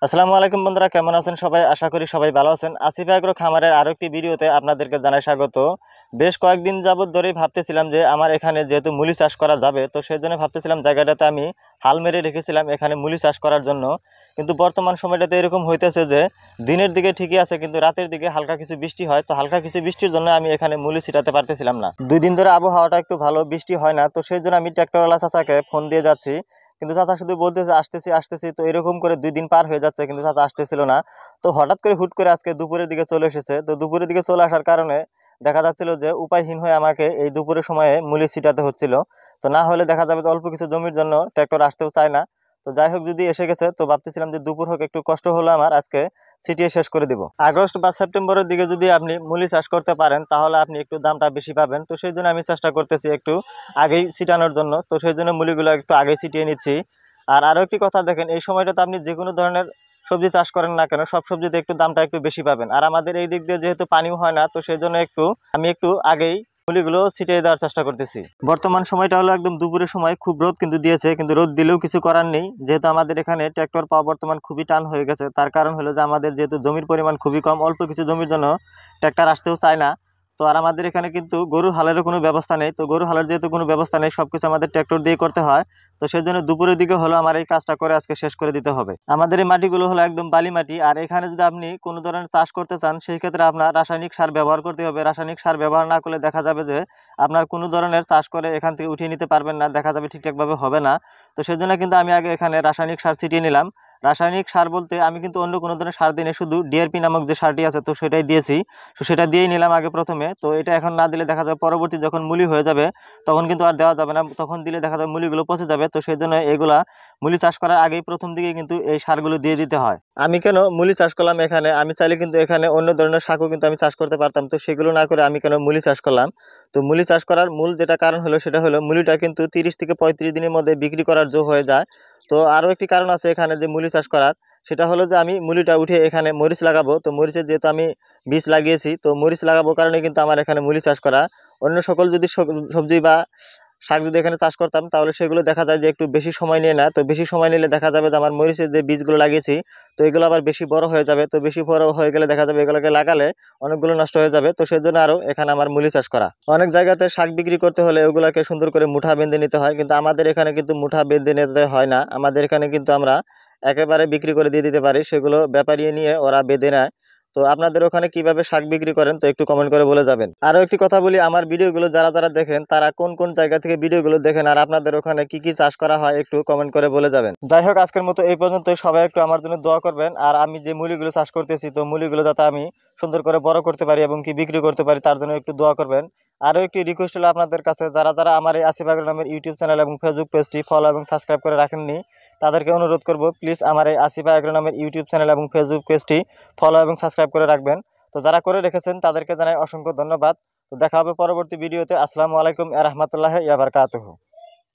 আসসালামু আলাইকুম বন্ধুরা, কেমন আছেন সবাই? আশা করি সবাই ভালো আছেন। আসিফ এগ্রো খামারের আরো একটি ভিডিওতে আপনাদেরকে জানাই স্বাগত। বেশ কয়েকদিন যাবত ধরেই ভাবতেছিলাম যে আমার এখানে যেহেতু মুলি চাষ করা যাবে, তো সেই জন্য ভাবতেছিলাম জায়গাটাতে আমি হাল মেরে রেখেছিলাম এখানে মুলি চাষ করার জন্য। কিন্তু বর্তমান সময়টাতে এরকম হইতেছে যে দিনের দিকে ঠিকই আছে, কিন্তু রাতের দিকে হালকা কিছু বৃষ্টি হয়। তো হালকা কিছু বৃষ্টির জন্য আমি এখানে মুলি ছিটাতে পারতেছিলাম না। 2 দিন ধরে আবহাওয়াটা একটু ভালো, বৃষ্টি হয় না। তো সেই জন্য আমি ট্র্যাক্টরওয়ালা চাচাকে ফোন দিয়ে যাচ্ছি, কিন্তু চাচা শুধু বলতেছে আসতেছি আসতেছি। তো এরকম করে 2 দিন পার হয়ে যাচ্ছে, কিন্তু চাচা আসতেছিল না। তো হঠাৎ করে হুট করে আজকে দুপুরের দিকে চলে এসেছে। তো দুপুরের দিকে চলে আসার কারণে দেখা যাচ্ছিল যে উপায়হীন হয়ে আমাকে এই দুপুরের সময়ে মুলি ছিটাতে হচ্ছিল। তো না হলে দেখা যাবে তো অল্প কিছু জমির জন্য ট্র্যাক্টর আসতেও চায় না। তো যাই হোক, যদি এসে গেছে তো ভাবতেছিলাম যে দুপুর হোক, একটু কষ্ট হলো আমার, আজকে ছিটিয়ে শেষ করে দিব। আগস্ট বা সেপ্টেম্বরের দিকে যদি আপনি মুলি চাষ করতে পারেন তাহলে আপনি একটু দামটা বেশি পাবেন। তো সেই জন্য আমি চেষ্টা করতেছি একটু আগেই ছিটানোর জন্য। তো সেই জন্য মুলিগুলো একটু আগেই ছিটিয়ে নিচ্ছি। আর আরো একটি কথা দেখেন, এই সময়টাতে আপনি যে কোনো ধরনের সবজি চাষ করেন না কেন, সব সবজিতে একটু দামটা একটু বেশি পাবেন। আর আমাদের এই দিক দিয়ে যেহেতু পানিও হয় না, তো সেই জন্য আমি একটু আগেই মুলিগুলো ছিটিয়ে দেওয়ার চেষ্টা করতেছি। বর্তমান সময়টা হলো একদম দুপুরের সময়, খুব রোদ কিন্তু দিয়েছে, কিন্তু রোদ দিলেও কিছু করার নেই। যেহেতু আমাদের এখানে ট্র্যাক্টর পাওয়া বর্তমান খুবই টান হয়ে গেছে, তার কারণ হলো যে আমাদের যেহেতু জমির পরিমাণ খুবই কম, অল্প কিছু জমির জন্য ট্র্যাক্টর আসতেও চায় না। তো আর আমাদের এখানে কিন্তু গরু হালেরও কোনো ব্যবস্থা নেই। তো গরু হালের যেহেতু কোনো ব্যবস্থা নেই, সবকিছু আমাদের ট্র্যাক্টর দিয়ে করতে হয়। তো সেই জন্য দুপুরের দিকে হলো আমার এই কাজটা করে আজকে শেষ করে দিতে হবে। আমাদের এই মাটিগুলো হলো একদম বালি মাটি। আর এখানে যদি আপনি কোনো ধরনের চাষ করতে চান, সেই ক্ষেত্রে আপনার রাসায়নিক সার ব্যবহার করতে হবে। রাসায়নিক সার ব্যবহার না করলে দেখা যাবে যে আপনার কোনো ধরনের চাষ করে এখান থেকে উঠিয়ে নিতে পারবেন না, দেখা যাবে ঠিকঠাকভাবে হবে না। তো সেই জন্য কিন্তু আমি আগে এখানে রাসায়নিক সার ছিটিয়ে নিলাম। রাসায়নিক সার বলতে আমি কিন্তু অন্য কোনো ধরনের সার দিনে শুধু ডিআরপি নামক যে সারটি আছে তো সেটাই দিয়েছি। তো সেটা দিয়েই নিলাম আগে প্রথমে। তো এটা এখন না দিলে দেখা যাবে পরবর্তী যখন মুলি হয়ে যাবে তখন কিন্তু আর দেওয়া যাবে না, তখন দিলে দেখা যাবে মুলিগুলো পচে যাবে। তো সেই জন্য এগুলা মুলি চাষ করার আগেই প্রথম দিকে কিন্তু এই সারগুলো দিয়ে দিতে হয়। আমি কেন মুলি চাষ করলাম এখানে, আমি চাইলে কিন্তু এখানে অন্য ধরনের শাকও কিন্তু আমি চাষ করতে পারতাম। তো সেগুলো না করে আমি কেন মুলি চাষ করলাম? তো মুলি চাষ করার মূল যেটা কারণ হলো সেটা হলো মুলিটা কিন্তু 30 থেকে 35 দিনের মধ্যে বিক্রি করার জো হয়ে যায়। তো আরও একটি কারণ আছে এখানে যে মুলি চাষ করার, সেটা হলো যে আমি মুলিটা উঠে এখানে মরিচ লাগাবো। তো মরিচের যেহেতু আমি বীজ লাগিয়েছি, তো মরিচ লাগাবো কারণে কিন্তু আমার এখানে মুলি চাষ করা। অন্য সকল যদি সবজি বা শাক যদি এখানে চাষ করতাম তাহলে সেগুলো দেখা যায় যে একটু বেশি সময় নিয়ে না। তো বেশি সময় নিলে দেখা যাবে যে আমার মরিচের যে বীজগুলো লাগিয়েছি তো এগুলো আবার বেশি বড় হয়ে যাবে। তো বেশি বড় হয়ে গেলে দেখা যাবে এগুলোকে লাগালে অনেকগুলো নষ্ট হয়ে যাবে। তো সেই জন্য আরও এখানে আমার মুলি চাষ করা। অনেক জায়গাতে শাক বিক্রি করতে হলে ওগুলাকে সুন্দর করে মুঠা বেঁধে নিতে হয়, কিন্তু আমাদের এখানে কিন্তু মুঠা বেঁধে নিতে হয় না। আমাদের এখানে কিন্তু আমরা একেবারে বিক্রি করে দিয়ে দিতে পারি, সেগুলো ব্যাপারী নিয়ে ওরা বেঁধে নেয়। তো আপনাদের ওখানে কিভাবে শাক বিক্রি করেন তো একটু কমেন্ট করে বলে যাবেন। আরো একটি কথা বলি, আমার ভিডিওগুলো যারা যারা দেখেন তারা কোন কোন জায়গা থেকে ভিডিওগুলো দেখেন, আর আপনাদের ওখানে কি কি চাষ করা হয় একটু কমেন্ট করে বলে যাবেন। যাই হোক, আজকের মতো এই পর্যন্ত। সবাই একটু আমার জন্য দোয়া করবেন। আর আমি যে মুলিগুলো চাষ করতেছি তো মুলিগুলো যাতে আমি সুন্দর করে বড় করতে পারি এবং কি বিক্রি করতে পারি তার জন্য একটু দোয়া করবেন। আরও একটি রিকোয়েস্ট হলো আপনাদের কাছে, যারা যারা আমার এই আসিফ এগ্রো নামের ইউটিউব চ্যানেল এবং ফেসবুক পেজটি ফলো এবং সাবস্ক্রাইব করে রাখেননি, তাদেরকে অনুরোধ করব প্লিজ আমার এই আসিফ এগ্রো নামের ইউটিউব চ্যানেল এবং ফেসবুক পেজটি ফলো এবং সাবস্ক্রাইব করে রাখবেন। তো যারা করে রেখেছেন তাদেরকে জানাই অসংখ্য ধন্যবাদ। তো দেখা হবে পরবর্তী ভিডিওতে। আসসালামু আলাইকুম ওয়া রাহমাতুল্লাহি ওয়া বারাকাতুহু।